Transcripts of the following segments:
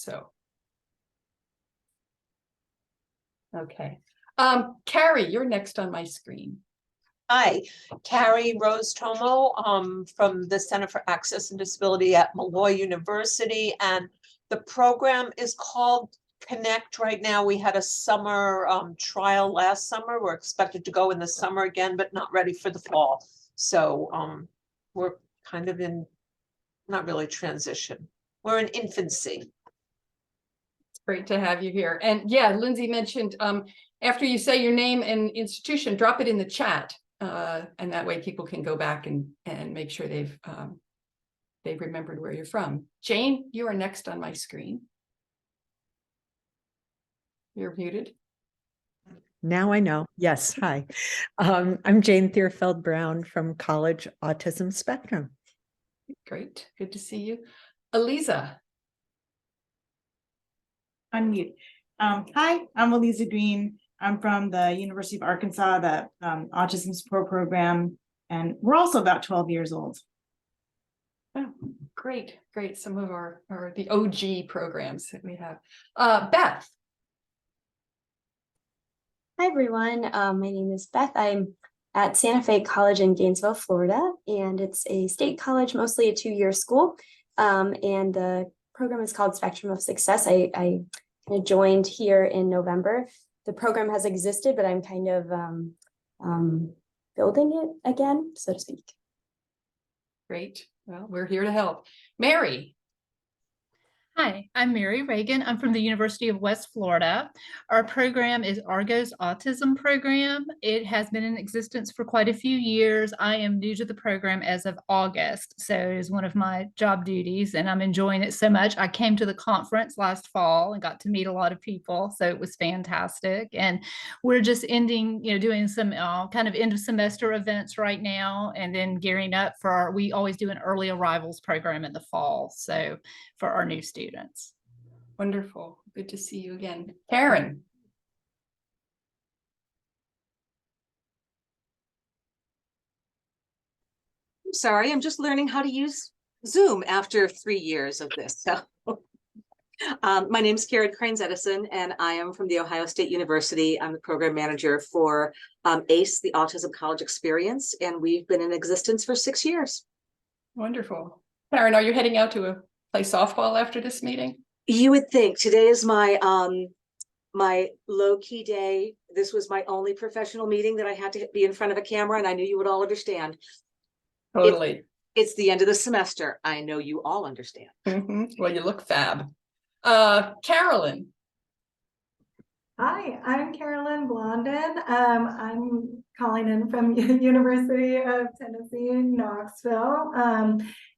So, okay. Carrie, you're next on my screen. Hi, Carrie Rose Tomo from the Center for Access and Disability at Malloy University, and the program is called Connect right now. We had a summer trial last summer. We're expected to go in the summer again, but not ready for the fall. So we're kind of in, not really transition. We're in infancy. It's great to have you here. And yeah, Lindsay mentioned after you say your name and institution, drop it in the chat. And that way people can go back and make sure they've remembered where you're from. Jane, you are next on my screen. You're muted. Now I know. Yes. Hi. I'm Jane Thierfeld Brown from College Autism Spectrum. Great. Good to see you. Eliza. Unmute. Hi, I'm Eliza Green. I'm from the University of Arkansas, the Autism Support Program, and we're also about 12 years old. Oh, great. Great. Some of our the OG programs that we have. Beth. Hi, everyone. My name is Beth. I'm at Santa Fe College in Gainesville, Florida, and it's a state college, mostly a 2-year school. And the program is called Spectrum of Success. I joined here in November. The program has existed, but I'm kind of building it again, so to speak. Great. Well, we're here to help. Mary. Hi, I'm Mary Reagan. I'm from the University of West Florida. Our program is Argo's Autism Program. It has been in existence for quite a few years. I am new to the program as of August, so it is one of my job duties, and I'm enjoying it so much. I came to the conference last fall and got to meet a lot of people, so it was fantastic. And we're just ending, doing some kind of end of semester events right now, and then gearing up for we always do an early arrivals program in the fall, so for our new students. Wonderful. Good to see you again. Karen. I'm sorry, I'm just learning how to use Zoom after 3 years of this. So my name is Karen Cranes Edison, and I am from The Ohio State University. I'm the program manager for ACE, the Autism College Experience, and we've been in existence for 6 years. Wonderful. Karen, are you heading out to play softball after this meeting? You would think. Today is my my low-key day. This was my only professional meeting that I had to be in front of a camera, and I knew you would all understand. Totally. It's the end of the semester. I know you all understand. Well, you look fab. Carolyn. Hi, I'm Carolyn Blondin. I'm calling in from University of Tennessee in Knoxville.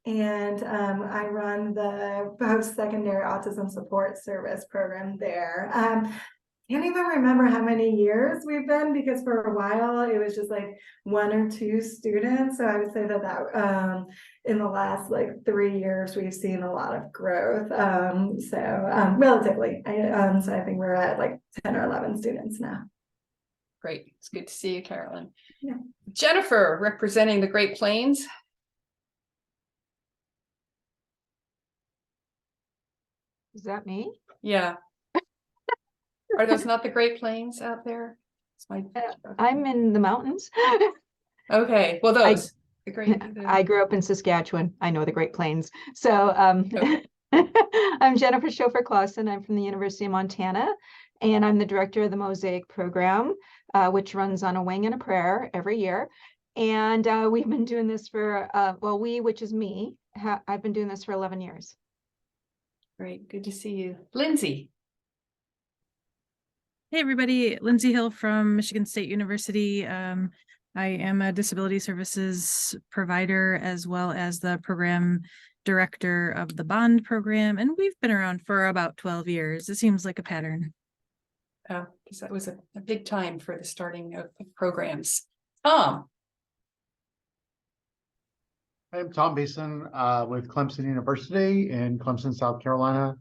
And I run the post-secondary autism support service program there. Can't even remember how many years we've been, because for a while it was just like 1 or 2 students. So I would say that in the last 3 years we've seen a lot of growth. Relatively, so I think we're at 10 or 11 students now. Great. It's good to see you, Carolyn. Yeah. Jennifer, representing the Great Plains. Is that me? Yeah. Are those not the Great Plains out there? I'm in the mountains. Okay, well, those. I grew up in Saskatchewan. I know the Great Plains. So Okay. I'm Jennifer Schofer-Clausen. I'm from the University of Montana, and I'm the director of the Mosaic program, which runs on a wing and a prayer every year. And we've been doing this for, which is me, I've been doing this for 11 years. Great, good to see you. Lindsay. Hey everybody, Lindsay Hill from Michigan State University. I am a disability services provider as well as the program director of the BOND program, and we've been around for about 12 years. It seems like a pattern. Because that was a big time for the starting of programs. Tom. I'm Tom Beeson with Clemson University in Clemson, South Carolina,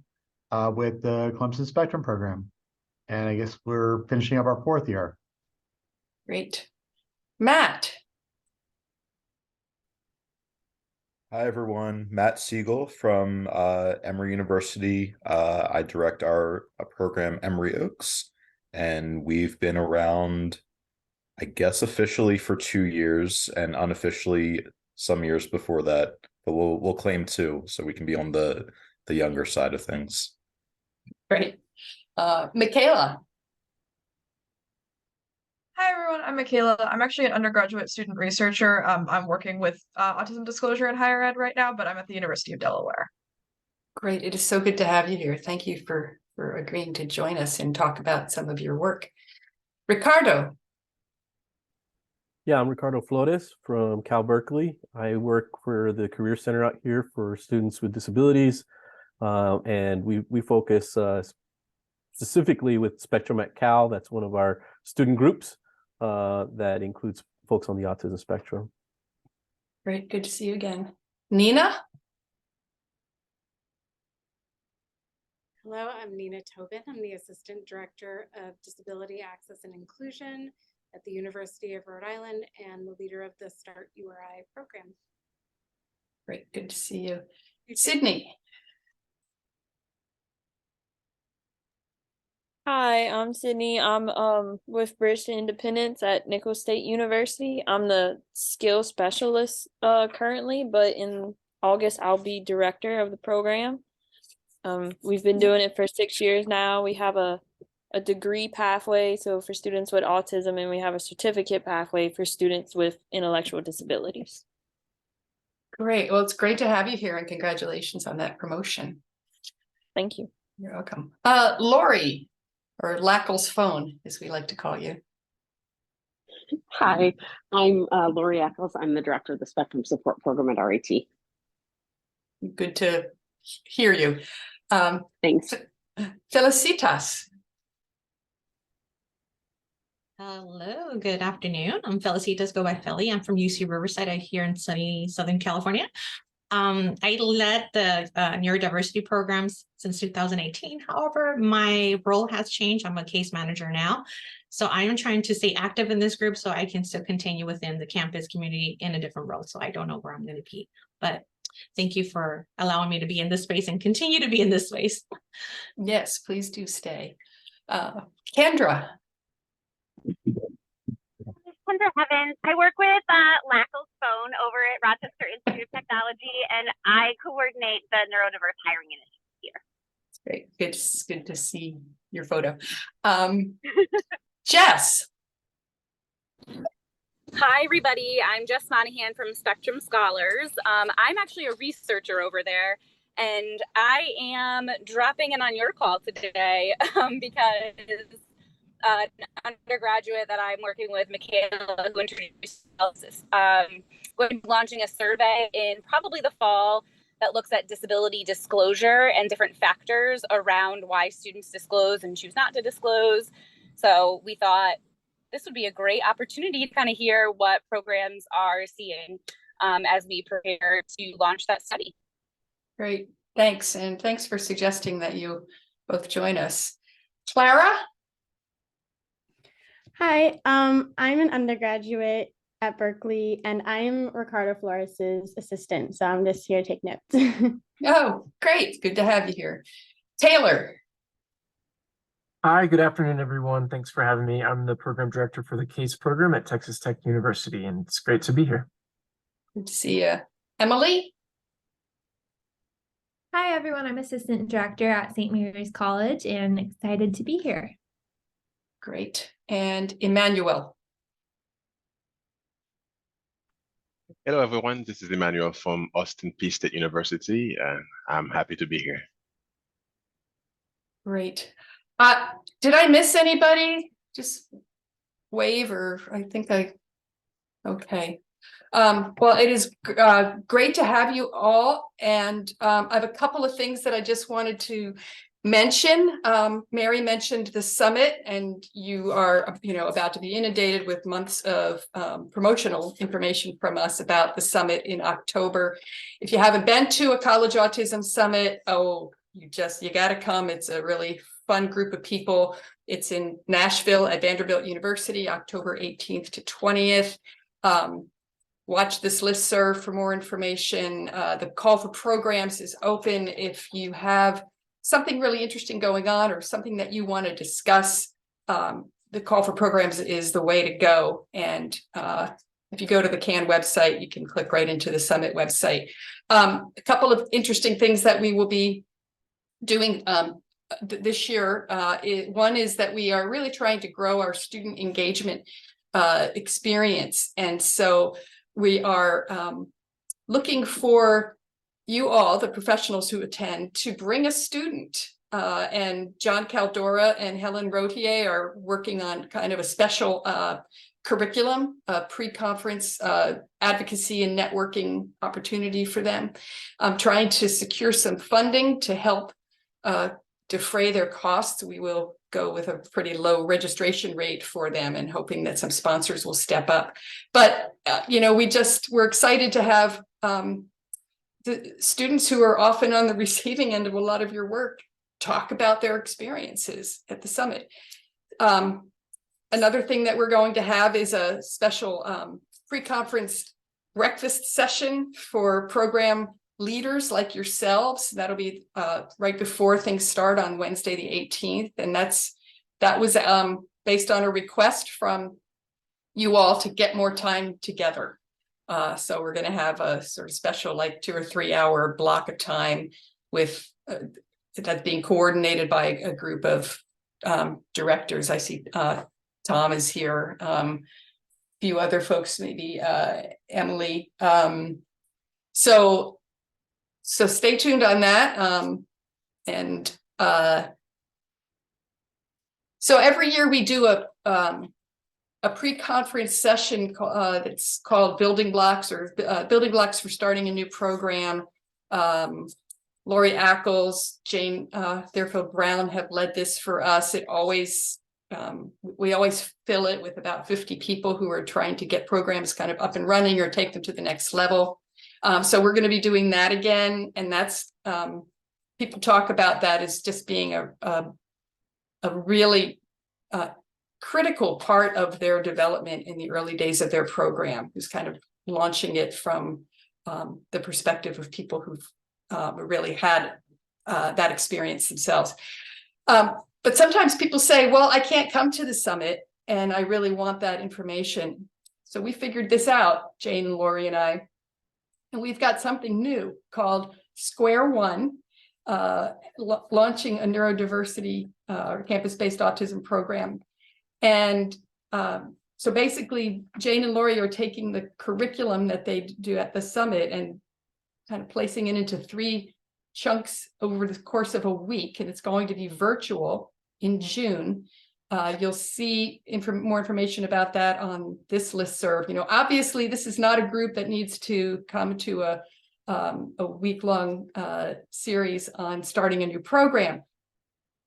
with the Clemson Spectrum program. And I guess we're finishing up our 4th year. Great. Matt. Hi, everyone. Matt Siegel from Emory University. I direct our program, Emory Oaks, and we've been around, I guess, officially for 2 years and unofficially some years before that. But we'll claim two, so we can be on the younger side of things. Great. Michaela. Hi everyone, I'm Michaela. I'm actually an undergraduate student researcher. I'm working with autism disclosure in higher ed right now, but I'm at the University of Delaware. Great. It is so good to have you here. Thank you for agreeing to join us and talk about some of your work. Ricardo. Yeah, I'm Ricardo Flores from Cal Berkeley. I work for the Career Center out here for students with disabilities. And we focus specifically with Spectrum at Cal. That's one of our student groups that includes folks on the autism spectrum. Great. Good to see you again. Nina. Hello, I'm Nina Tobin. I'm the Assistant Director of Disability Access and Inclusion at the University of Rhode Island and the leader of the START URI program. Great. Good to see you. Sydney. Hi, I'm Sydney. I'm with Bridge to Independence at Nicholls State University. I'm the skill specialist currently, but in August I'll be director of the program. We've been doing it for 6 years now. We have a degree pathway, so for students with autism, and we have a certificate pathway for students with intellectual disabilities. Great. Well, it's great to have you here, and congratulations on that promotion. Thank you. You're welcome. Lori, or Lackles Phone, as we like to call you. Hi, I'm Lori Eccles. I'm the director of the Spectrum Support Program at RIT. Good to hear you. Thanks. Felicitas. Hello, good afternoon. I'm Felicitas Go by Feli. I'm from UC Riverside out here in sunny Southern California. I led the neurodiversity programs since 2018. However, my role has changed. I'm a case manager now. So I am trying to stay active in this group so I can still continue within the campus community in a different role. So I don't know where I'm going to be, but thank you for allowing me to be in this space and continue to be in this space. Yes, please do stay. Kendra. Kendra Evans. I work with Lackles Phone over at Rochester Institute of Technology, and I coordinate the neurodiverse hiring initiative here. Great. Good to see your photo. Jess. Hi, everybody. I'm Jess Monahan from Spectrum Scholars. I'm actually a researcher over there, and I am dropping in on your call today because an undergraduate that I'm working with, Michaela, who introduced analysis, we're launching a survey in probably the fall that looks at disability disclosure and different factors around why students disclose and choose not to disclose. So we thought this would be a great opportunity to kind of hear what programs are seeing as we prepare to launch that study. Great, thanks. And thanks for suggesting that you both join us. Clara? Hi, I'm an undergraduate at Berkeley, and I'm Ricardo Flores's assistant. So I'm just here to take notes. Oh, great. Good to have you here. Taylor. Hi, good afternoon, everyone. Thanks for having me. I'm the program director for the CASE program at Texas Tech University, and it's great to be here. Good to see you. Emily? Hi, everyone. I'm assistant director at St. Mary's College and excited to be here. Great. And Emmanuel. Hello, everyone. This is Emmanuel from Austin Peay State University, and I'm happy to be here. Great. Did I miss anybody? Just wave, or I think okay. Well, it is great to have you all. And I have a couple of things that I just wanted to mention. Mary mentioned the summit, and you are, about to be inundated with months of promotional information from us about the summit in October. If you haven't been to a college autism summit, you got to come. It's a really fun group of people. It's in Nashville at Vanderbilt University, October 18th to 20th. watch this listserv for more information. The call for programs is open. If you have something really interesting going on or something that you want to discuss, the call for programs is the way to go. And if you go to the CAN website, you can click right into the Summit website. A couple of interesting things that we will be doing this year. One is that we are really trying to grow our student engagement experience. And so we are looking for you all, the professionals who attend, to bring a student. And John Caldora and Helen Rotier are working on kind of a special curriculum, pre-conference advocacy and networking opportunity for them. I'm trying to secure some funding to help defray their costs. We will go with a pretty low registration rate for them and hoping that some sponsors will step up. But, you know, we're excited to have the students who are often on the receiving end of a lot of your work talk about their experiences at the summit. Another thing that we're going to have is a special pre-conference breakfast session for program leaders like yourselves. That'll be right before things start on Wednesday, the 18th. And that was based on a request from you all to get more time together. So we're going to have a sort of special, like 2 or 3 hour block of time with that's being coordinated by a group of directors. I see Tom is here. A few other folks, maybe Emily. So stay tuned on that. So every year we do a pre-conference session that's called Building Blocks for Starting a New Program. Lori Ackles, Jane Therfield Brown have led this for us. It always, we always fill it with about 50 people who are trying to get programs kind of up and running or take them to the next level. So we're going to be doing that again. And that's, people talk about that as just being a really critical part of their development in the early days of their program, who's kind of launching it from the perspective of people who've really had that experience themselves. But sometimes people say, well, I can't come to the summit and I really want that information. So we figured this out, Jane and Lori and I, and we've got something new called Square One, launching a neurodiversity campus-based autism program. And so basically, Jane and Lori are taking the curriculum that they do at the summit and kind of placing it into 3 chunks over the course of a week, and it's going to be virtual in June. You'll see more information about that on this listserv. You know, obviously, this is not a group that needs to come to a week-long series on starting a new program.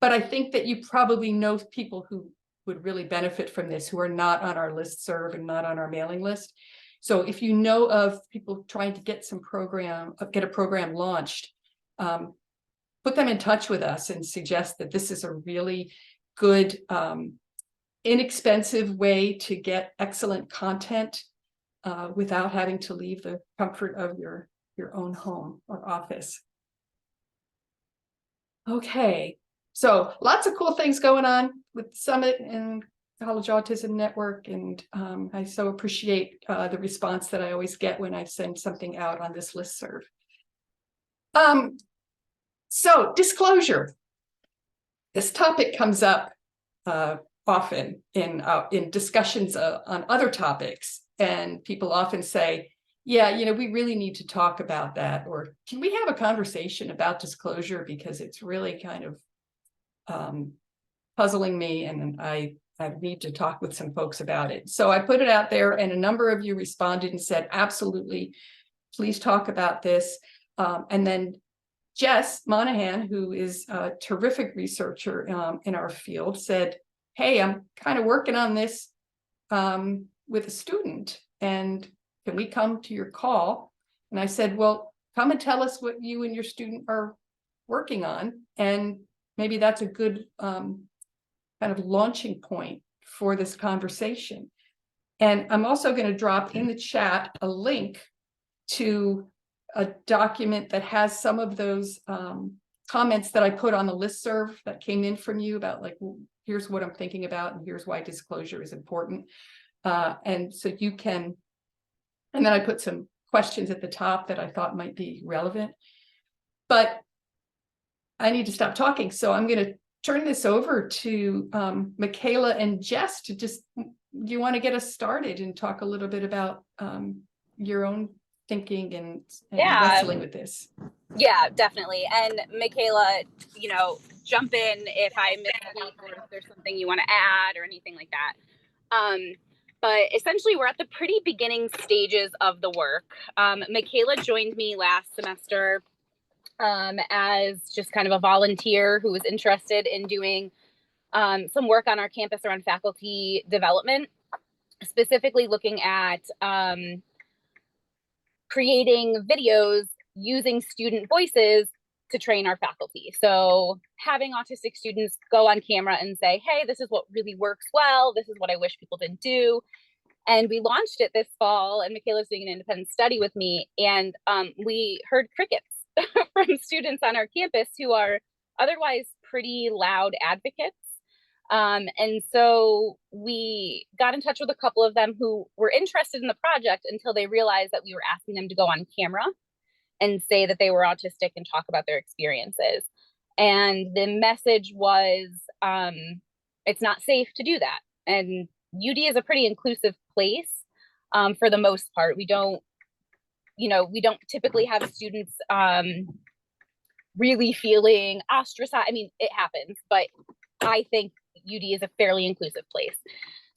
But I think that you probably know people who would really benefit from this, who are not on our listserv and not on our mailing list. So if you know of people trying to get get a program launched, put them in touch with us and suggest that this is a really good, inexpensive way to get excellent content without having to leave the comfort of your own home or office. Okay, so lots of cool things going on with Summit and College Autism Network, and I so appreciate the response that I always get when I send something out on this listserv. So disclosure. This topic comes up often in discussions on other topics, and people often say, yeah, you know, we really need to talk about that, or can we have a conversation about disclosure, because it's really kind of puzzling me, and I need to talk with some folks about it. So I put it out there, and a number of you responded and said, absolutely, please talk about this. And then Jess Monahan, who is a terrific researcher in our field, said, hey, I'm kind of working on this with a student, and can we come to your call? And I said, well, come and tell us what you and your student are working on, and maybe that's a good kind of launching point for this conversation. And I'm also going to drop in the chat a link to a document that has some of those comments that I put on the listserv that came in from you about like, here's what I'm thinking about and here's why disclosure is important. And so you can, and then I put some questions at the top that I thought might be relevant. But I need to stop talking, so I'm going to turn this over to Michaela and Jess to just, you want to get us started and talk a little bit about your own thinking and wrestling with this. Yeah, definitely. And Michaela, you know, jump in if I misspeak or if there's something you want to add or anything like that. But essentially, we're at the pretty beginning stages of the work. Michaela joined me last semester as just kind of a volunteer who was interested in doing some work on our campus around faculty development, specifically looking at creating videos using student voices to train our faculty. So having autistic students go on camera and say, hey, this is what really works well. This is what I wish people didn't do. And we launched it this fall, and Michaela's doing an independent study with me. And we heard crickets from students on our campus who are otherwise pretty loud advocates. And so we got in touch with a couple of them who were interested in the project until they realized that we were asking them to go on camera and say that they were autistic and talk about their experiences. And the message was, it's not safe to do that. And UD is a pretty inclusive place for the most part. We don't typically have students really feeling ostracized. I mean, it happens, but I think UD is a fairly inclusive place.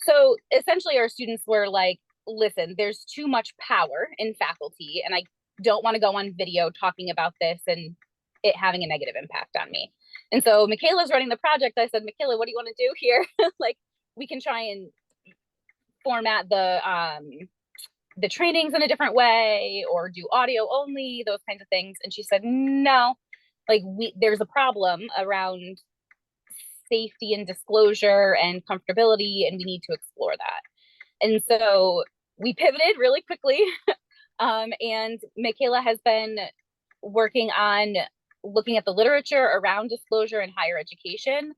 So essentially our students were like, listen, there's too much power in faculty and I don't want to go on video talking about this and it having a negative impact on me. And so Michaela's running the project. I said, Michaela, what do you want to do here? Like, we can try and format the trainings in a different way or do audio only, those kinds of things. And she said, no, like there's a problem around safety and disclosure and comfortability, and we need to explore that. And so we pivoted really quickly. And Michaela has been working on looking at the literature around disclosure in higher education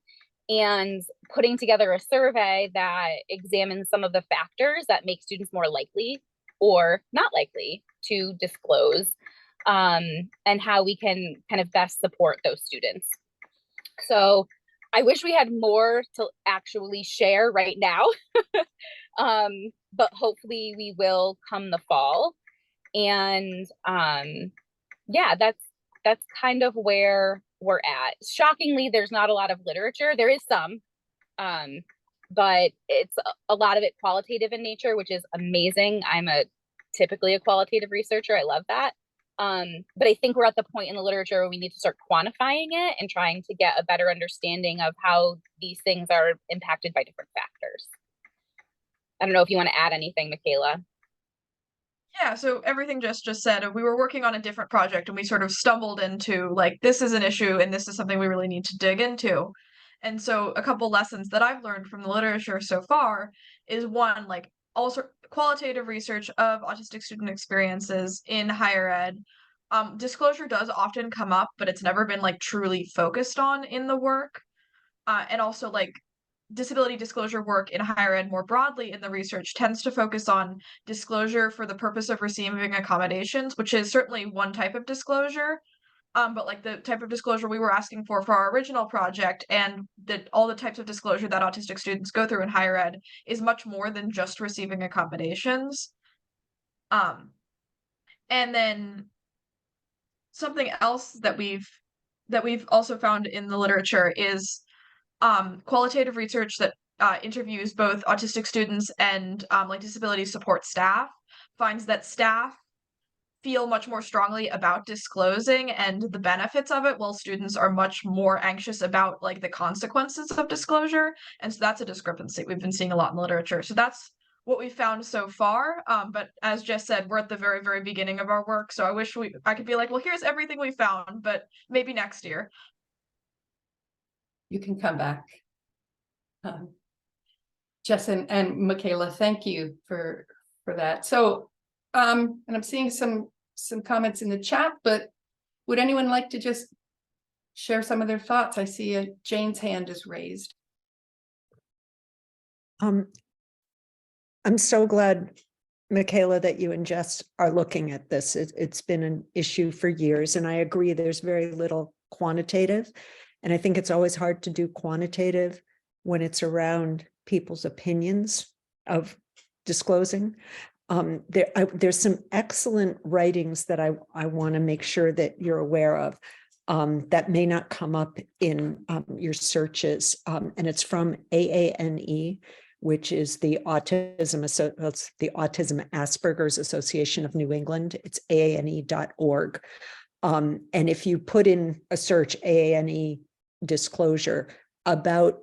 and putting together a survey that examines some of the factors that make students more likely or not likely to disclose, and how we can kind of best support those students. So I wish we had more to actually share right now, but hopefully we will come the fall. And yeah, that's kind of where we're at. Shockingly, there's not a lot of literature. There is some, but it's a lot of it qualitative in nature, which is amazing. I'm typically a qualitative researcher. I love that. But I think we're at the point in the literature where we need to start quantifying it and trying to get a better understanding of how these things are impacted by different factors. I don't know if you want to add anything, Michaela. Yeah, so everything just said, we were working on a different project and we sort of stumbled into like, this is an issue and this is something we really need to dig into. And so a couple lessons that I've learned from the literature so far is one, like also qualitative research of autistic student experiences in higher ed. Disclosure does often come up, but it's never been like truly focused on in the work. And also like disability disclosure work in higher ed more broadly in the research tends to focus on disclosure for the purpose of receiving accommodations, which is certainly one type of disclosure. But like the type of disclosure we were asking for our original project and all the types of disclosure that autistic students go through in higher ed is much more than just receiving accommodations. And then something else that we've also found in the literature is qualitative research that interviews both autistic students and like disability support staff finds that staff feel much more strongly about disclosing and the benefits of it, while students are much more anxious about like the consequences of disclosure. And so that's a discrepancy we've been seeing a lot in the literature. So that's what we found so far. But as Jess said, we're at the very, very beginning of our work. So I wish I could be like, well, here's everything we found, but maybe next year. You can come back. Jess and Michaela, thank you for that. So, and I'm seeing some comments in the chat, but would anyone like to just share some of their thoughts? I see Jane's hand is raised. I'm so glad, Michaela, that you and Jess are looking at this. It's been an issue for years, and I agree there's very little quantitative. And I think it's always hard to do quantitative when it's around people's opinions of disclosing. There's some excellent writings that I want to make sure that you're aware of that may not come up in your searches. And it's from AANE, which is the Autism Asperger's Association of New England. It's aane.org. And if you put in a search AANE disclosure, about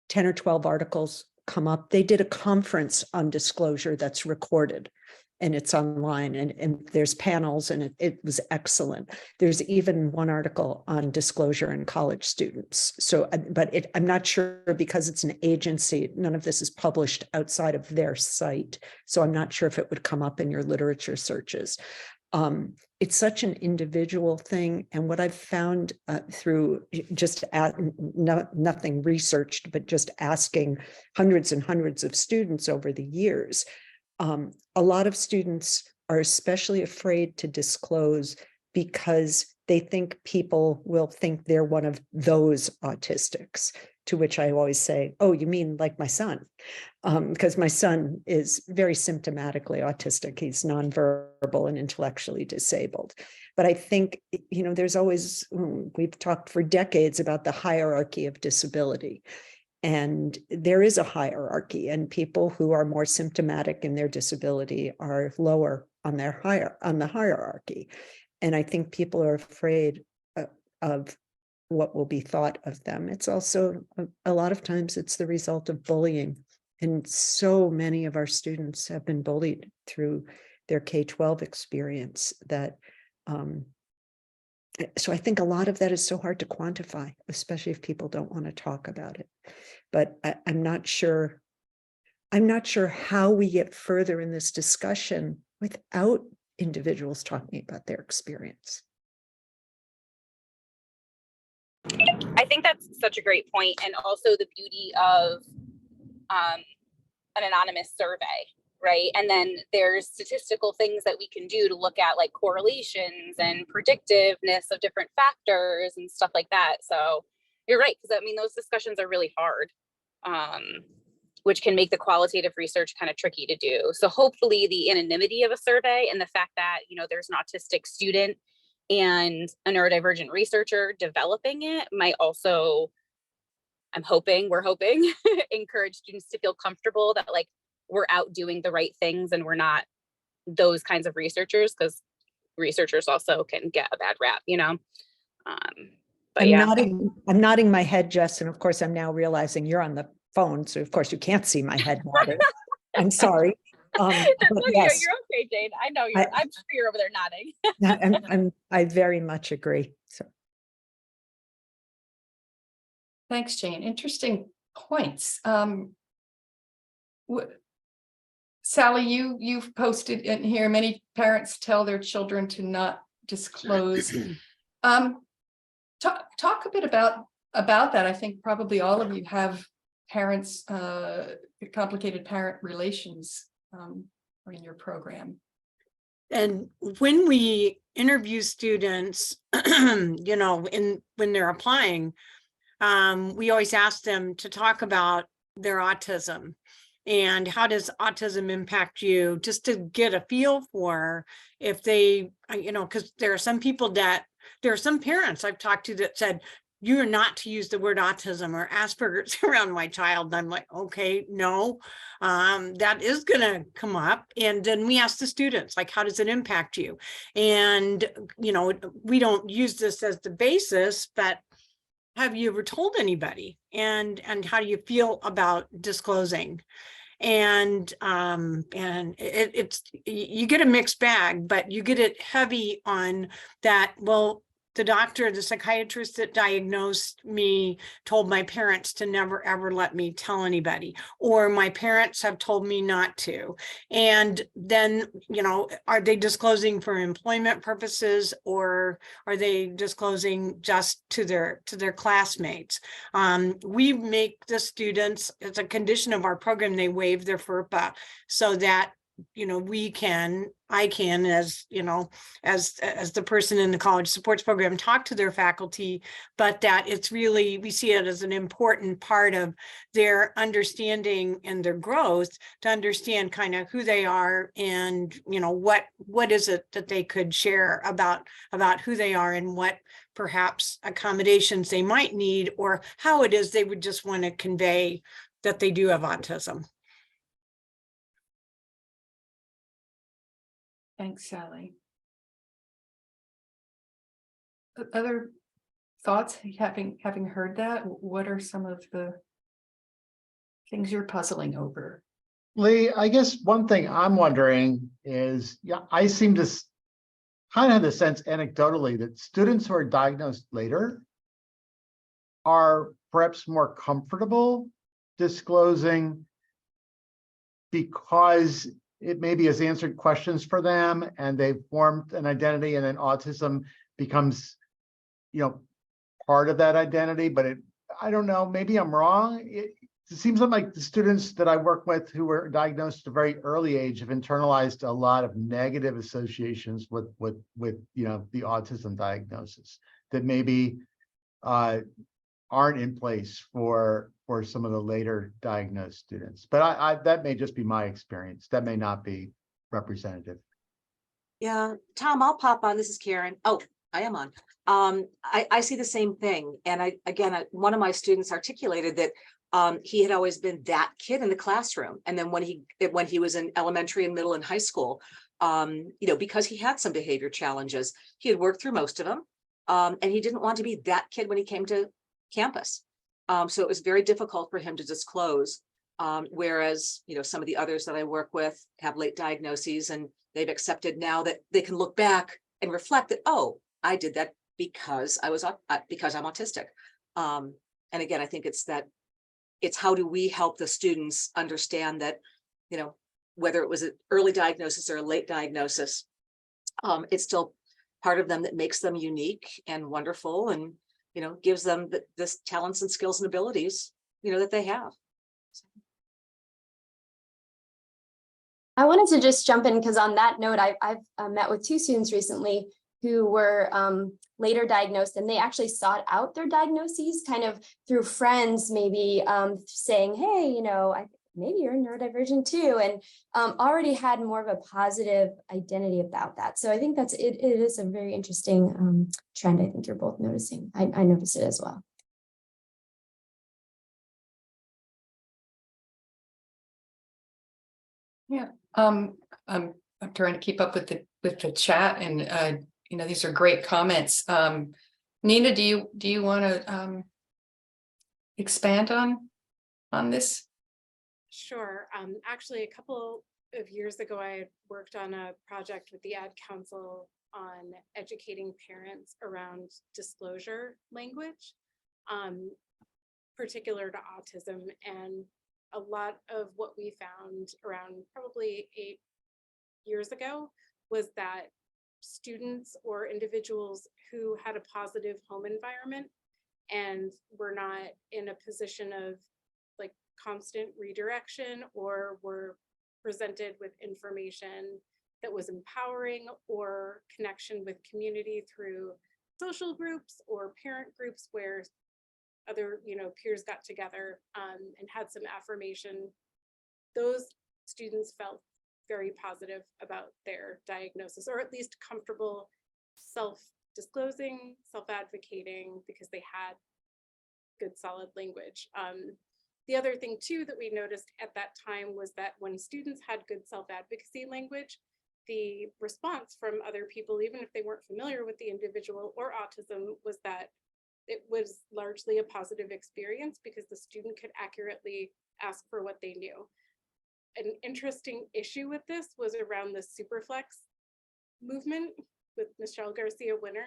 10 or 12 articles come up. They did a conference on disclosure that's recorded, and it's online, and there's panels, and it was excellent. There's even one article on disclosure in college students. So, but I'm not sure, because it's an agency, none of this is published outside of their site. So I'm not sure if it would come up in your literature searches. It's such an individual thing. And what I've found through just nothing researched, but just asking hundreds and hundreds of students over the years, a lot of students are especially afraid to disclose because they think people will think they're one of those autistics, to which I always say, oh, you mean like my son? Because my son is very symptomatically autistic. He's nonverbal and intellectually disabled. But I think, there's always, we've talked for decades about the hierarchy of disability. And there is a hierarchy, and people who are more symptomatic in their disability are lower on the hierarchy. And I think people are afraid of what will be thought of them. It's also, a lot of times it's the result of bullying. And so many of our students have been bullied through their K-12 experience that, so I think a lot of that is so hard to quantify, especially if people don't want to talk about it. But I'm not sure how we get further in this discussion without individuals talking about their experience. I think that's such a great point, and also the beauty of an anonymous survey, right? And then there's statistical things that we can do to look at, like correlations and predictiveness of different factors and stuff like that. So you're right, because I mean, those discussions are really hard, which can make the qualitative research kind of tricky to do. So hopefully the anonymity of a survey and the fact that, there's an autistic student and a neurodivergent researcher developing it might also, we're hoping, encourage students to feel comfortable that like we're out doing the right things and we're not those kinds of researchers, because researchers also can get a bad rap, But I'm nodding my head, Jess, and of course I'm now realizing you're on the phone, so of course you can't see my head nodding. I'm sorry. Yes, you're okay, Jane. I know I'm sure you're over there nodding. I very much agree. So. Thanks, Jane. Interesting points. Sally, you've posted in here, many parents tell their children to not disclose. Talk a bit about that. I think probably all of you have parents, complicated parent relations in your program. And when we interview students, when they're applying, we always ask them to talk about their autism and how does autism impact you, just to get a feel for if they, because there are some parents I've talked to that said, you are not to use the word autism or Asperger's around my child. And I'm like, okay, no, that is going to come up. And then we ask the students, like, how does it impact you? And, we don't use this as the basis, but have you ever told anybody? And how do you feel about disclosing? And it's you get a mixed bag, but you get it heavy on that. Well, the doctor, the psychiatrist that diagnosed me told my parents to never, ever let me tell anybody, or my parents have told me not to. And then, you know, are they disclosing for employment purposes, or are they disclosing just to their classmates? We make the students, it's a condition of our program, they waive their FERPA so that, you know, I can, as you know, as the person in the college supports program, talk to their faculty, but that it's really, we see it as an important part of their understanding and their growth to understand kind of who they are and, you know, what is it that they could share about who they are and what perhaps accommodations they might need, or how it is they would just want to convey that they do have autism. Thanks, Sally. Other thoughts, having heard that, what are some of the things you're puzzling over? Lee, I guess one thing I'm wondering is, yeah, I seem to kind of have the sense anecdotally that students who are diagnosed later are perhaps more comfortable disclosing because it maybe has answered questions for them and they've formed an identity, and then autism becomes, you know, part of that identity. But I don't know, maybe I'm wrong. It seems like the students that I work with who were diagnosed at a very early age have internalized a lot of negative associations with you know, the autism diagnosis that maybe aren't in place for some of the later diagnosed students. But that may just be my experience. That may not be representative. Yeah, Tom, I'll pop on. This is Karen. Oh, I am on. I see the same thing. And one of my students articulated that he had always been that kid in the classroom. And then when he was in elementary and middle and high school, you know, because he had some behavior challenges, he had worked through most of them. And he didn't want to be that kid when he came to campus. So it was very difficult for him to disclose. Whereas, you know, some of the others that I work with have late diagnoses, and they've accepted now that they can look back and reflect that, oh, I did that because I'm autistic. And again, I think it's how do we help the students understand that, you know, whether it was an early diagnosis or a late diagnosis, it's still part of them that makes them unique and wonderful, and, you know, gives them this talents and skills and abilities, you know, that they have. I wanted to just jump in because on that note, I've met with 2 students recently who were later diagnosed, and they actually sought out their diagnoses kind of through friends, maybe saying, hey, you know, maybe you're neurodivergent too, and already had more of a positive identity about that. So I think it is a very interesting trend. I think you're both noticing. I noticed it as well. Yeah, I'm trying to keep up with the chat, and you know, these are great comments. Nina, do you want to expand on this? Sure. Actually, a couple of years ago, I had worked on a project with the Ad Council on educating parents around disclosure language, particular to autism. And a lot of what we found around probably 8 years ago was that students or individuals who had a positive home environment and were not in a position of like constant redirection, or were presented with information that was empowering or connection with community through social groups or parent groups where other, you know, peers got together and had some affirmation, those students felt very positive about their diagnosis, or at least comfortable self-disclosing, self-advocating, because they had good solid language. The other thing too that we noticed at that time was that when students had good self-advocacy language, the response from other people, even if they weren't familiar with the individual or autism, was that it was largely a positive experience because the student could accurately ask for what they knew. An interesting issue with this was around the Superflex movement with Michelle Garcia Winner.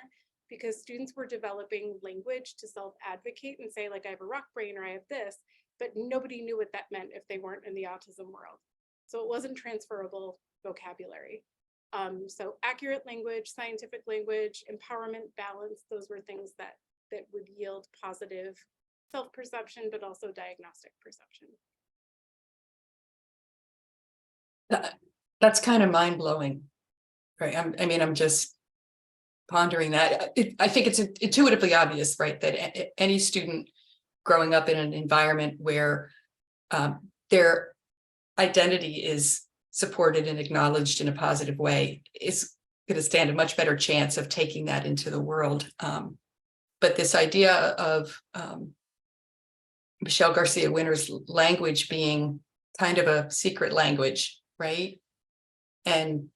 because students were developing language to self-advocate and say, like, I have a rock brain or I have this, but nobody knew what that meant if they weren't in the autism world. So it wasn't transferable vocabulary. So accurate language, scientific language, empowerment, balance, those were things that would yield positive self-perception, but also diagnostic perception. That's kind of mind-blowing, right? I'm just pondering that. I think it's intuitively obvious, right, that any student growing up in an environment where their identity is supported and acknowledged in a positive way is going to stand a much better chance of taking that into the world. But this idea of Michelle Garcia Winner's language being kind of a secret language, right? And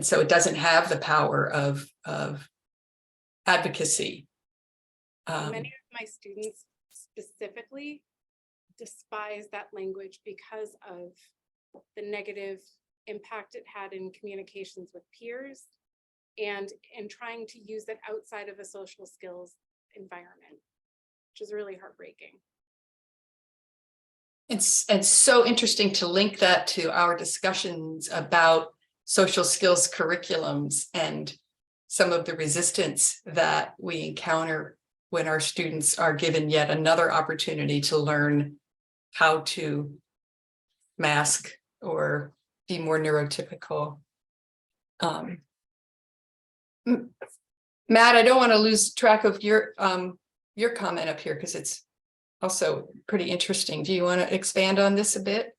so it doesn't have the power of advocacy. Many of my students specifically despise that language because of the negative impact it had in communications with peers and in trying to use it outside of a social skills environment, which is really heartbreaking. It's so interesting to link that to our discussions about social skills curriculums and some of the resistance that we encounter when our students are given yet another opportunity to learn how to mask or be more neurotypical. Matt, I don't want to lose track of your comment up here because it's also pretty interesting. Do you want to expand on this a bit?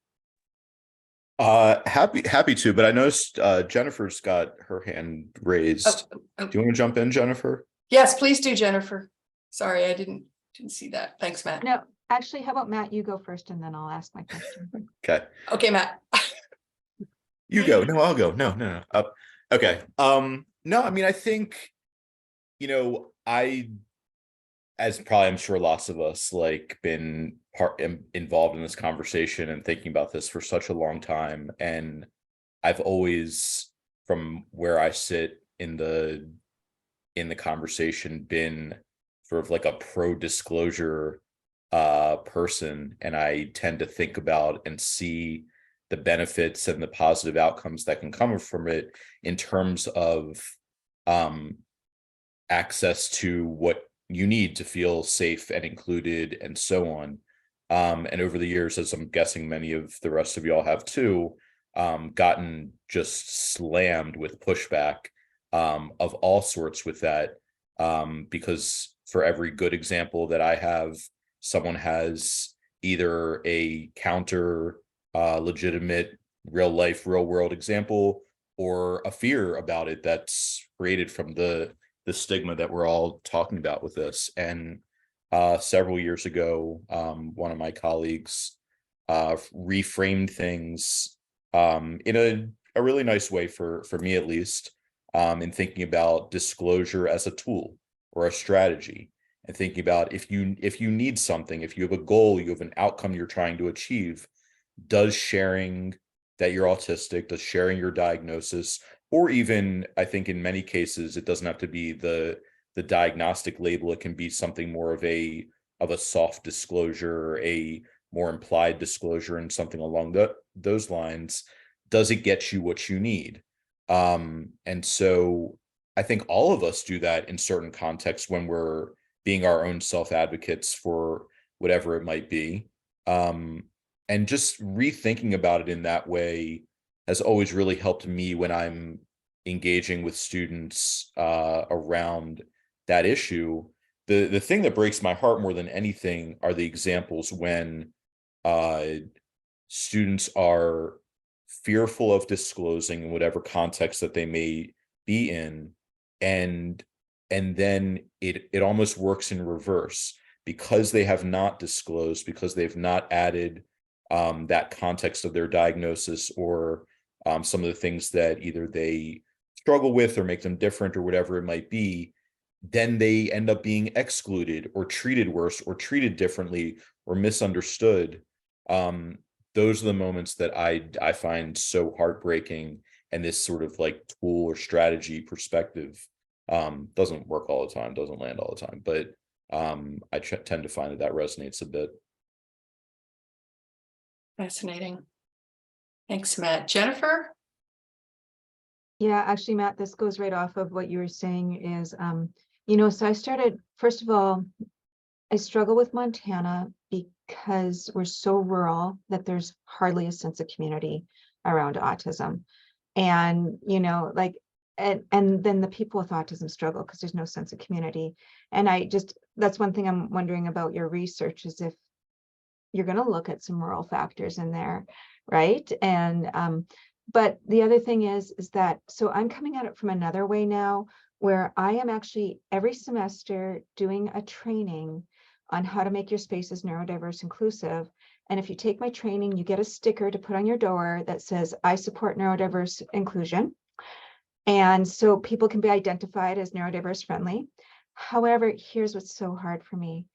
Happy to, but I noticed Jennifer's got her hand raised. Do you want to jump in, Jennifer? Yes, please do, Jennifer. Sorry, I didn't see that. Thanks, Matt. No, actually, how about Matt, you go first and then I'll ask my question. Okay, Matt. You go. No, I'll go. No. Okay. No, I think, as probably I'm sure lots of us been involved in this conversation and thinking about this for such a long time. And I've always, from where I sit in the conversation, been sort of like a pro-disclosure person. And I tend to think about and see the benefits and the positive outcomes that can come from it in terms of access to what you need to feel safe and included and so on. And over the years, as I'm guessing many of the rest of y'all have too, gotten just slammed with pushback of all sorts with that. Because for every good example that I have, someone has either a counter legitimate real life, real world example or a fear about it that's created from the stigma that we're all talking about with this. And several years ago, one of my colleagues reframed things in a really nice way for me, at least, in thinking about disclosure as a tool or a strategy, and thinking about if you need something, if you have a goal, you have an outcome you're trying to achieve, does sharing that you're autistic, does sharing your diagnosis, or even, I think in many cases, it doesn't have to be the diagnostic label. It can be something more of a soft disclosure, a more implied disclosure, and something along those lines. Does it get you what you need? And so I think all of us do that in certain contexts when we're being our own self-advocates for whatever it might be. And just rethinking about it in that way has always really helped me when I'm engaging with students around that issue. The thing that breaks my heart more than anything are the examples when students are fearful of disclosing in whatever context that they may be in, and then it almost works in reverse because they have not disclosed, because they've not added that context of their diagnosis or some of the things that either they struggle with or make them different or whatever it might be. Then they end up being excluded or treated worse or treated differently or misunderstood. Those are the moments that I find so heartbreaking, and this sort of tool or strategy perspective Doesn't work all the time, doesn't land all the time, but I tend to find that resonates a bit. Fascinating. Thanks, Matt. Jennifer? Yeah, actually, Matt, this goes right off of what you were saying is, you know, so I started, first of all, I struggle with Montana because we're so rural that there's hardly a sense of community around autism. And, you know, like, and then the people with autism struggle because there's no sense of community. And that's one thing I'm wondering about your research is if you're going to look at some rural factors in there, right? And but the other thing is that, so I'm coming at it from another way now, where I am actually every semester doing a training on how to make your spaces neurodiverse inclusive. And if you take my training, you get a sticker to put on your door that says, I support neurodiverse inclusion. And so people can be identified as neurodiverse friendly. However, here's what's so hard for me.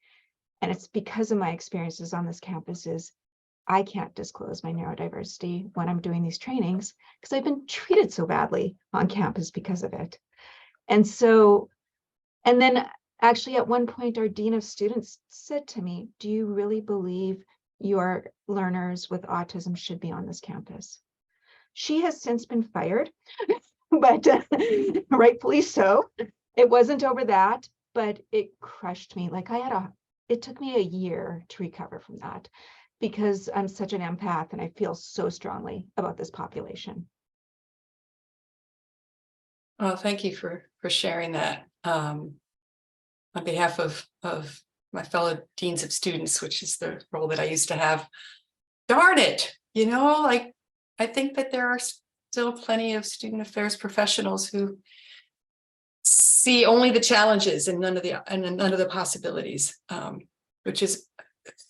And it's because of my experiences on this campus is I can't disclose my neurodiversity when I'm doing these trainings because I've been treated so badly on campus because of it. And so, and then actually at one point, our dean of students said to me, do you really believe your learners with autism should be on this campus? She has since been fired, but rightfully so. It wasn't over that, but it crushed me. Like it took me a year to recover from that because I'm such an empath and I feel so strongly about this population. Well, thank you for sharing that. On behalf of my fellow deans of students, which is the role that I used to have, darn it, you know, like I think that there are still plenty of student affairs professionals who see only the challenges and none of the possibilities, which is,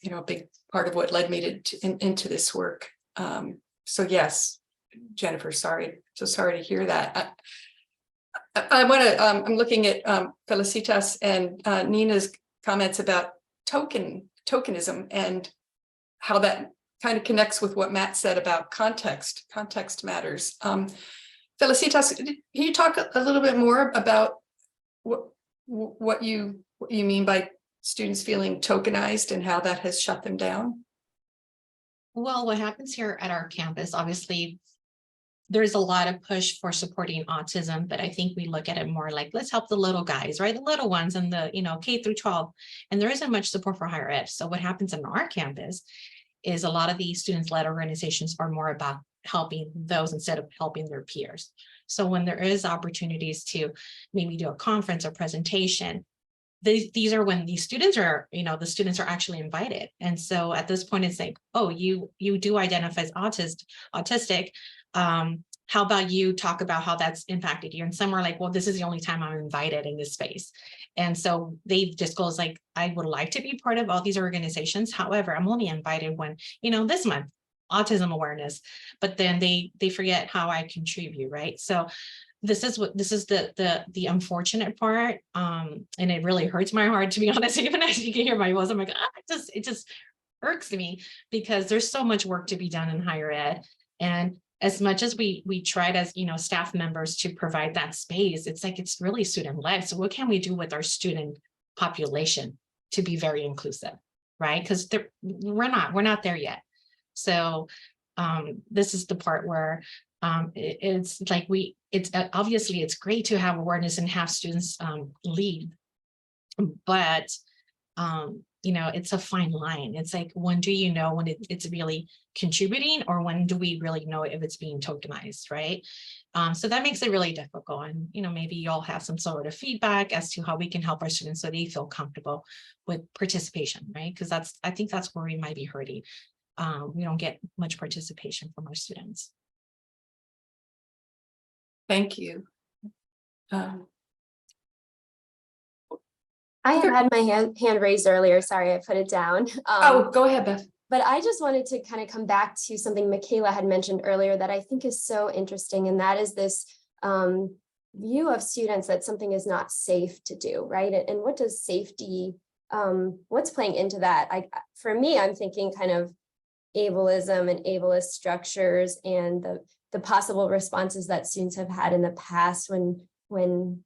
you know, a big part of what led me into this work. So yes, Jennifer, so sorry to hear that. I want to, I'm looking at Felicitas and Nina's comments about tokenism and how that kind of connects with what Matt said about context. Context matters. Felicitas, can you talk a little bit more about what you mean by students feeling tokenized and how that has shut them down? Well, what happens here at our campus, obviously, there's a lot of push for supporting autism, but I think we look at it more like, let's help the little guys, right? The little ones and the, you know, K through 12, and there isn't much support for higher ed. So what happens on our campus is a lot of these students-led organizations are more about helping those instead of helping their peers. So when there is opportunities to maybe do a conference or presentation, these are when these students are, you know, the students are actually invited. And so at this point, it's like, oh, you do identify as autistic. How about you talk about how that's impacted you? And some are like, well, this is the only time I'm invited in this space. And so they just goes like, I would like to be part of all these organizations. However, I'm only invited when, you know, this month, autism awareness, but then they forget how I contribute, right? So this is the unfortunate part. And it really hurts my heart, to be honest. Even as you can hear my voice, I'm like, it just irks me because there's so much work to be done in higher ed. And as much as we tried as, you know, staff members to provide that space, it's like, it's really student-led. So what can we do with our student population to be very inclusive, right? Because we're not there yet. So this is the part where it's like it's obviously it's great to have awareness and have students lead, but you know, it's a fine line. It's like, when do you know when it's really contributing, or when do we really know if it's being tokenized, right? So that makes it really difficult. And, you know, maybe you all have some sort of feedback as to how we can help our students so they feel comfortable with participation, right? Because I think that's where we might be hurting. We don't get much participation from our students. Thank you. I had my hand raised earlier. Sorry, I put it down. Oh, go ahead, Beth. But I just wanted to kind of come back to something Michaela had mentioned earlier that I think is so interesting. And that is this view of students that something is not safe to do, right? And what does safety, what's playing into that? For me, I'm thinking kind of ableism and ableist structures and the possible responses that students have had in the past when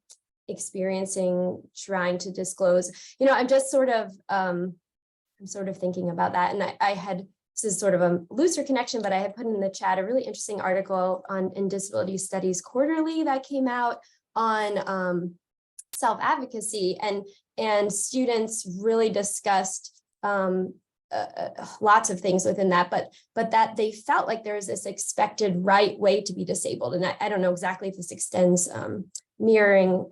experiencing trying to disclose. You know, I'm just sort of I'm sort of thinking about that. And I had, this is sort of a looser connection, but I had put in the chat a really interesting article on in Disability Studies Quarterly that came out on self-advocacy, and students really discussed lots of things within that, but that they felt like there was this expected right way to be disabled. And I don't know exactly if this extends mirroring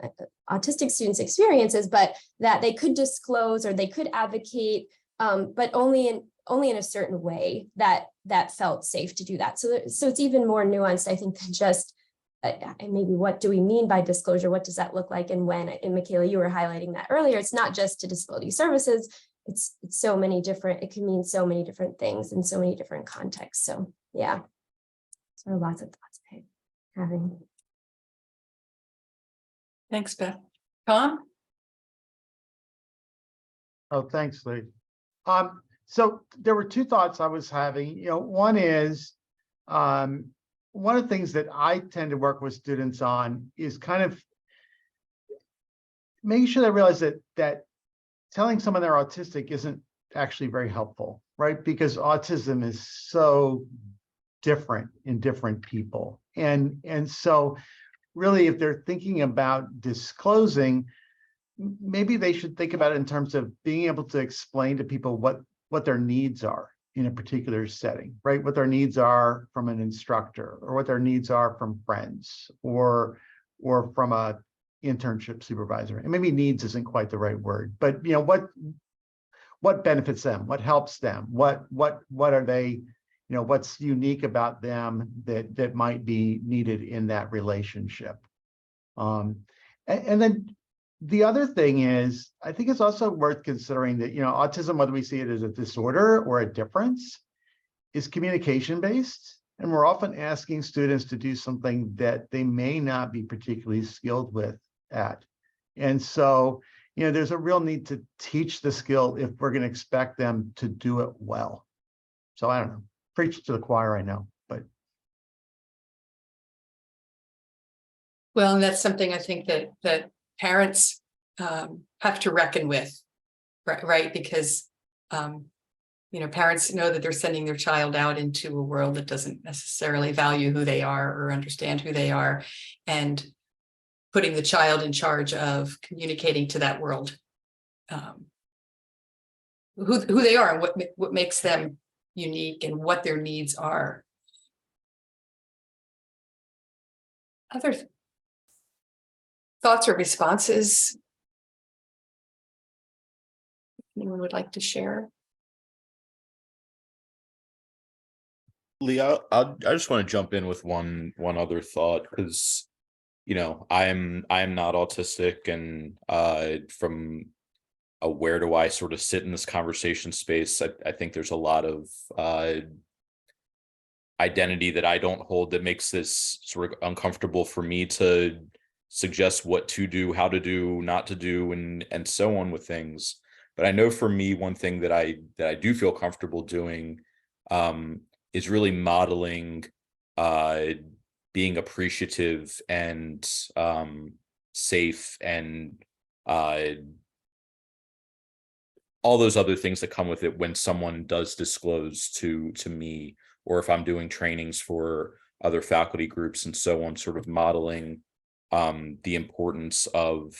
autistic students' experiences, but that they could disclose or they could advocate, but only in a certain way that felt safe to do that. So it's even more nuanced, I think, than just and maybe what do we mean by disclosure? What does that look like? And when, and Michaela, you were highlighting that earlier, it's not just to disability services, it's so many different, it can mean so many different things in so many different contexts. So yeah, so lots of thoughts having. Thanks, Beth. Tom? Oh, thanks, Lee. So there were two thoughts I was having. You know, one is one of the things that I tend to work with students on is kind of making sure they realize that telling someone they're autistic isn't actually very helpful, right? Because autism is so different in different people. And so really, if they're thinking about disclosing, maybe they should think about it in terms of being able to explain to people what their needs are in a particular setting, right? What their needs are from an instructor, or what their needs are from friends, or from a internship supervisor. And maybe needs isn't quite the right word, but you know, what benefits them, what helps them, what are they, you know, what's unique about them that might be needed in that relationship. And then the other thing is, I think it's also worth considering that, you know, autism, whether we see it as a disorder or a difference, is communication based. And we're often asking students to do something that they may not be particularly skilled with at. And so, you know, there's a real need to teach the skill if we're going to expect them to do it well. So I don't know, preach to the choir, I know, but. Well, and that's something I think that parents have to reckon with, right? Because, you know, parents know that they're sending their child out into a world that doesn't necessarily value who they are or understand who they are, and putting the child in charge of communicating to that world who they are and what makes them unique and what their needs are. Other thoughts or responses anyone would like to share? Leah, I just want to jump in with one other thought, because you know, I am not autistic, and from a where do I sort of sit in this conversation space, I think there's a lot of identity that I don't hold that makes this sort of uncomfortable for me to suggest what to do, how to do, not to do, and so on with things. But I know for me, one thing that I do feel comfortable doing is really modeling being appreciative and safe and all those other things that come with it when someone does disclose to me, or if I'm doing trainings for other faculty groups and so on, sort of modeling the importance of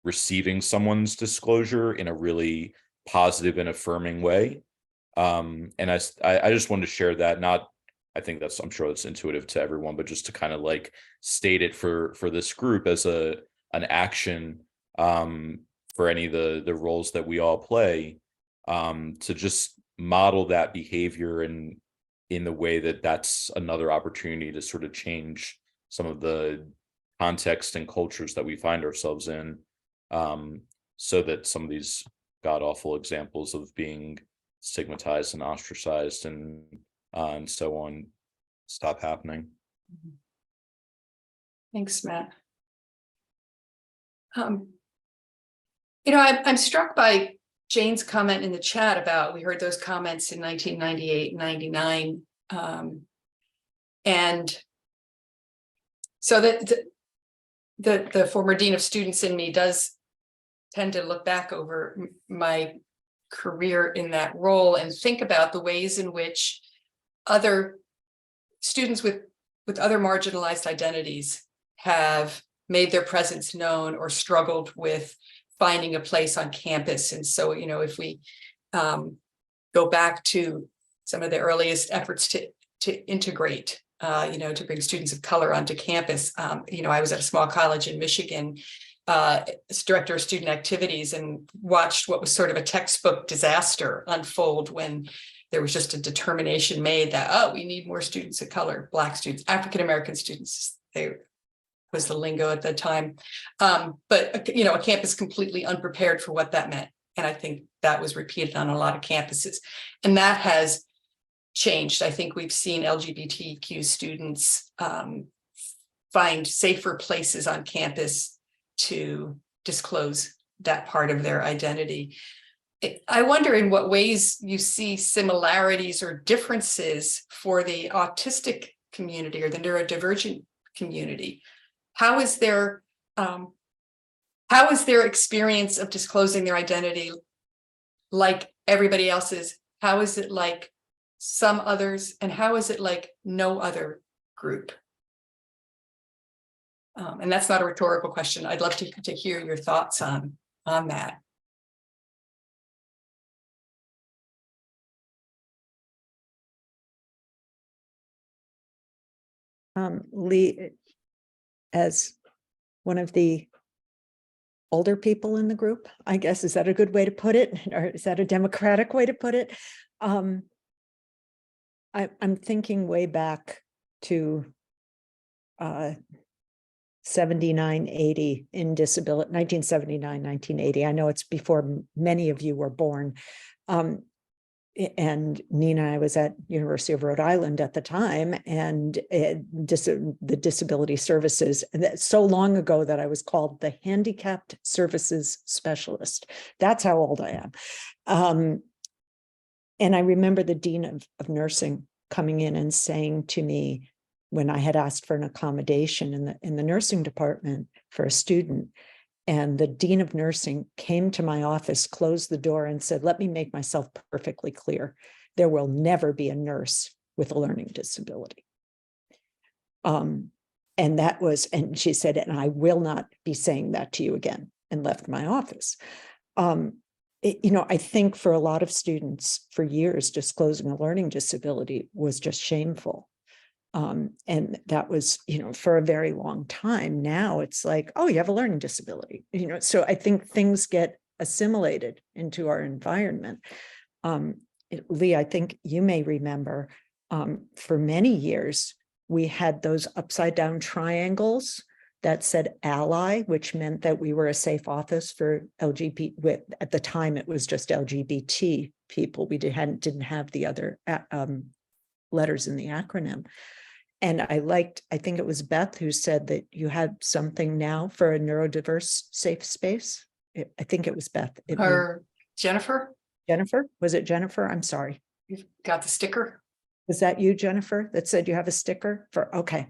receiving someone's disclosure in a really positive and affirming way. And I just wanted to share that, I think I'm sure it's intuitive to everyone, but just to kind of like state it for this group as an action for any of the roles that we all play, to just model that behavior in the way that's another opportunity to sort of change some of the context and cultures that we find ourselves in, so that some of these god awful examples of being stigmatized and ostracized and so on stop happening. Thanks, Matt. You know, I'm struck by Jane's comment in the chat about, we heard those comments in 1998, 99. And so that the former dean of students in me does tend to look back over my career in that role and think about the ways in which other students with other marginalized identities have made their presence known or struggled with finding a place on campus. And so, you know, if we go back to some of the earliest efforts to integrate, you know, to bring students of color onto campus. You know, I was at a small college in Michigan as director of student activities and watched what was sort of a textbook disaster unfold when there was just a determination made that, oh, we need more students of color, Black students, African-American students. They was the lingo at the time. But, you know, a campus completely unprepared for what that meant. And I think that was repeated on a lot of campuses. And that has changed. I think we've seen LGBTQ students find safer places on campus to disclose that part of their identity. I wonder in what ways you see similarities or differences for the autistic community or the neurodivergent community. How is their experience of disclosing their identity like everybody else's? How is it like some others? And how is it like no other group? And that's not a rhetorical question. I'd love to hear your thoughts on that. Lee, as one of the older people in the group, I guess, is that a good way to put it? Or is that a democratic way to put it? I'm thinking way back to 79, 80 in disability, 1979, 1980. I know it's before many of you were born. And Nina and I was at University of Rhode Island at the time, and the disability services, and that's so long ago that I was called the handicapped services specialist. That's how old I am. And I remember the dean of nursing coming in and saying to me, when I had asked for an accommodation in the nursing department for a student, and the dean of nursing came to my office, closed the door, and said, let me make myself perfectly clear. There will never be a nurse with a learning disability. And that was, and she said, and I will not be saying that to you again, and left my office. You know, I think for a lot of students for years, disclosing a learning disability was just shameful. And that was, you know, for a very long time. Now it's like, oh, you have a learning disability, you know, so I think things get assimilated into our environment. Lee, I think you may remember for many years, we had those upside down triangles that said ally, which meant that we were a safe office for LGBT. At the time, it was just LGBT people. We didn't have the other letters in the acronym. And I think it was Beth who said that you had something now for a neurodiverse safe space. I think it was Beth. Or Jennifer? Jennifer? Was it Jennifer? I'm sorry. You've got the sticker? Was that you, Jennifer, that said you have a sticker for, okay.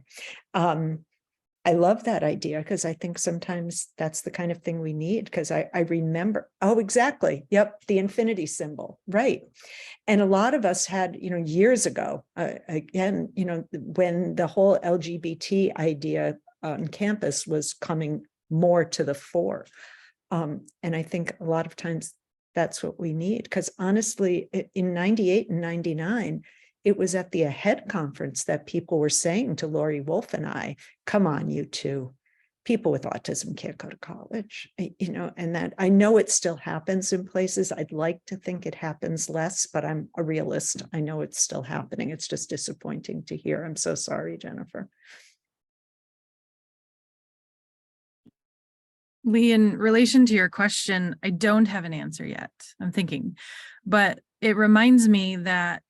I love that idea because I think sometimes that's the kind of thing we need, because I remember, oh, exactly. Yep. The infinity symbol. Right. And a lot of us had, you know, years ago, again, you know, when the whole LGBT idea on campus was coming more to the fore. And I think a lot of times that's what we need, because honestly, in 98 and 99, it was at the AHEAD conference that people were saying to Lori Wolf and I, come on, you two, people with autism can't go to college, you know, and that I know it still happens in places. I'd like to think it happens less, but I'm a realist. I know it's still happening. It's just disappointing to hear. I'm so sorry, Jennifer. Lee, in relation to your question, I don't have an answer yet. I'm thinking, but it reminds me that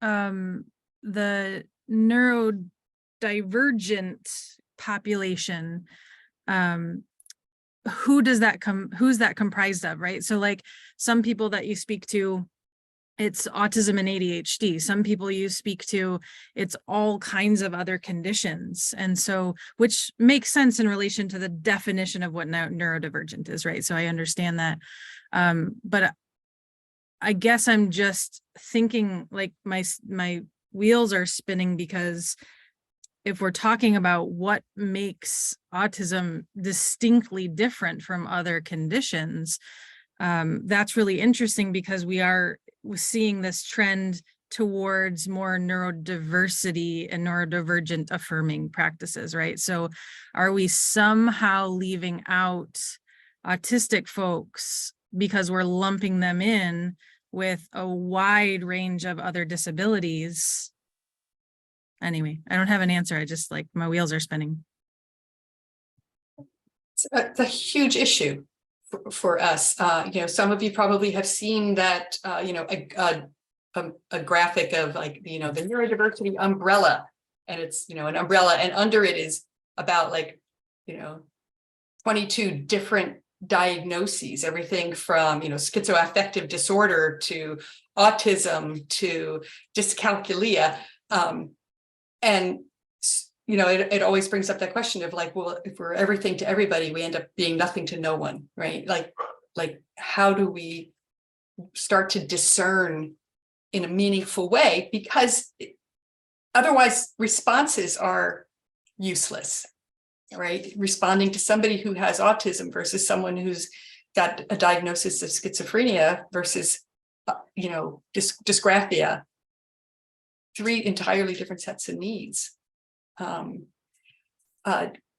the neurodivergent population, who's that comprised of, right? So like some people that you speak to it's autism and ADHD. Some people you speak to, it's all kinds of other conditions. And so, which makes sense in relation to the definition of what neurodivergent is, right? So I understand that. But I guess I'm just thinking like my wheels are spinning, because if we're talking about what makes autism distinctly different from other conditions, that's really interesting, because we're seeing this trend towards more neurodiversity and neurodivergent affirming practices, right? So are we somehow leaving out autistic folks because we're lumping them in with a wide range of other disabilities? Anyway, I don't have an answer. I just like my wheels are spinning. It's a huge issue for us. Some of you probably have seen that, a graphic of like, the neurodiversity umbrella, and it's, an umbrella, and under it is about 22 different diagnoses, everything from, schizoaffective disorder to autism to dyscalculia. And it always brings up that question of like, well, if we're everything to everybody, we end up being nothing to no one, right? Like how do we start to discern in a meaningful way? Because otherwise responses are useless, right? Responding to somebody who has autism versus someone who's got a diagnosis of schizophrenia versus, dysgraphia, 3 entirely different sets of needs.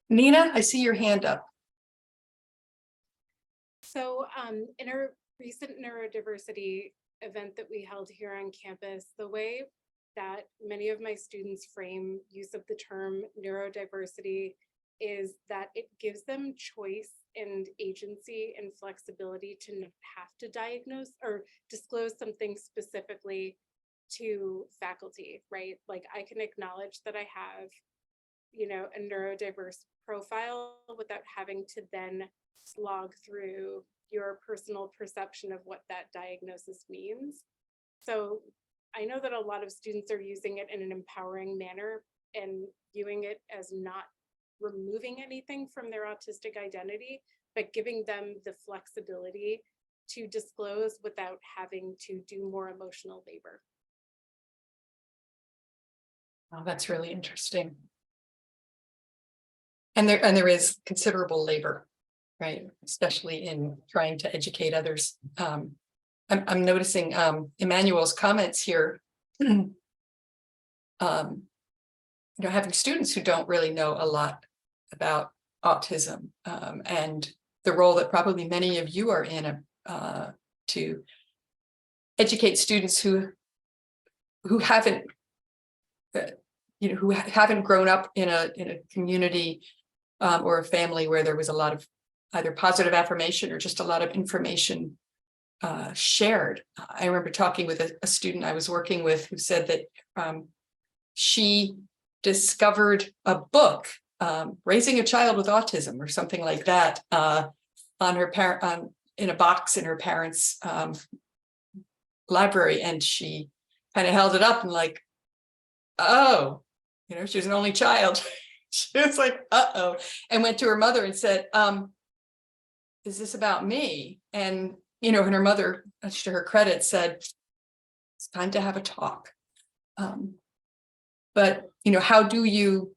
Nina, I see your hand up. So in a recent neurodiversity event that we held here on campus, the way that many of my students frame use of the term neurodiversity is that it gives them choice and agency and flexibility to not have to diagnose or disclose something specifically to faculty, right? Like I can acknowledge that I have, a neurodiverse profile without having to then slog through your personal perception of what that diagnosis means. So I know that a lot of students are using it in an empowering manner and viewing it as not removing anything from their autistic identity, but giving them the flexibility to disclose without having to do more emotional labor. Oh, that's really interesting. And there is considerable labor, right? Especially in trying to educate others. I'm noticing Emmanuel's comments here. Having students who don't really know a lot about autism and the role that probably many of you are in to educate students who haven't who haven't grown up in a community or a family where there was a lot of either positive affirmation or just a lot of information shared. I remember talking with a student I was working with who said that she discovered a book, Raising a Child with Autism or something like that, on her in a box in her parents' library, and she kind of held it up and like, oh, she was an only child. She was like, uh-oh, and went to her mother and said, is this about me? And, and her mother, much to her credit, said, it's time to have a talk. But, how do you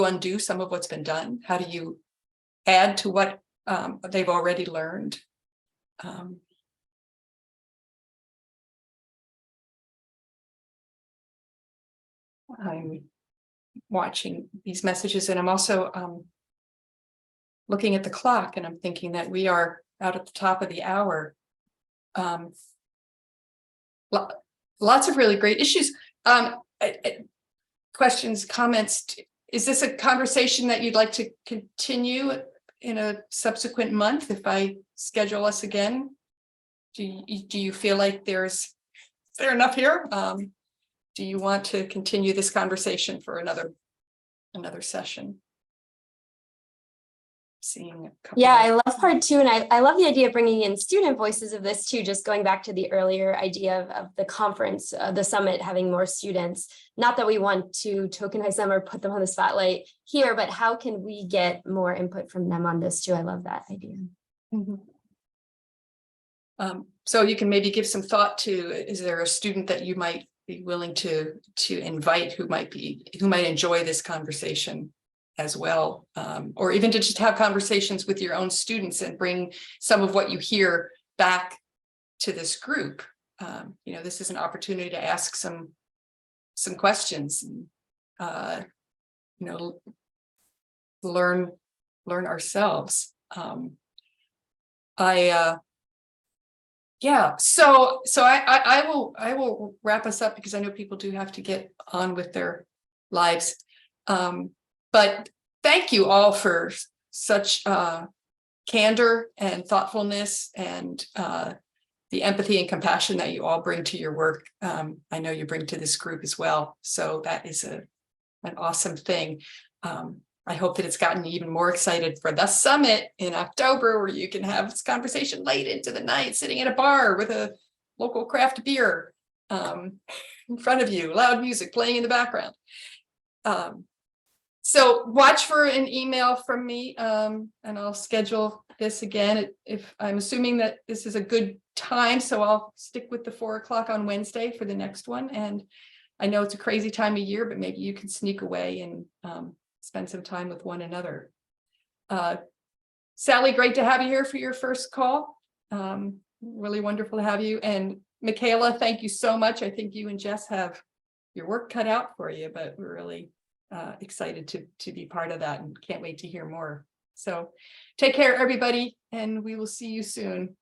undo some of what's been done? How do you add to what they've already learned? I'm watching these messages, and I'm also looking at the clock, and I'm thinking that we are out at the top of the hour. Lots of really great issues. Questions, comments. Is this a conversation that you'd like to continue in a subsequent month if I schedule us again? Do you feel like is there enough here? Do you want to continue this conversation for another session? seeing a couple. Yeah, I love part two, and I love the idea of bringing in student voices of this too, just going back to the earlier idea of the conference, the summit having more students. Not that we want to tokenize them or put them on the spotlight here, but how can we get more input from them on this too? I love that idea. So you can maybe give some thought to, is there a student that you might be willing to invite who might enjoy this conversation as well, or even to just have conversations with your own students and bring some of what you hear back to this group. You know, this is an opportunity to ask some questions, and, you know, learn ourselves. Yeah, so I will wrap us up because I know people do have to get on with their lives. But thank you all for such candor and thoughtfulness and the empathy and compassion that you all bring to your work. I know you bring to this group as well. So that is an awesome thing. I hope that it's gotten you even more excited for the summit in October, where you can have this conversation late into the night, sitting at a bar with a local craft beer in front of you, loud music playing in the background. So watch for an email from me, and I'll schedule this again. If I'm assuming that this is a good time, so I'll stick with the 4 o'clock on Wednesday for the next one. And I know it's a crazy time of year, but maybe you can sneak away and spend some time with one another. Sally, great to have you here for your first call. Really wonderful to have you. And Michaela, thank you so much. I think you and Jess have your work cut out for you, but we're really excited to be part of that and can't wait to hear more. So take care, everybody, and we will see you soon.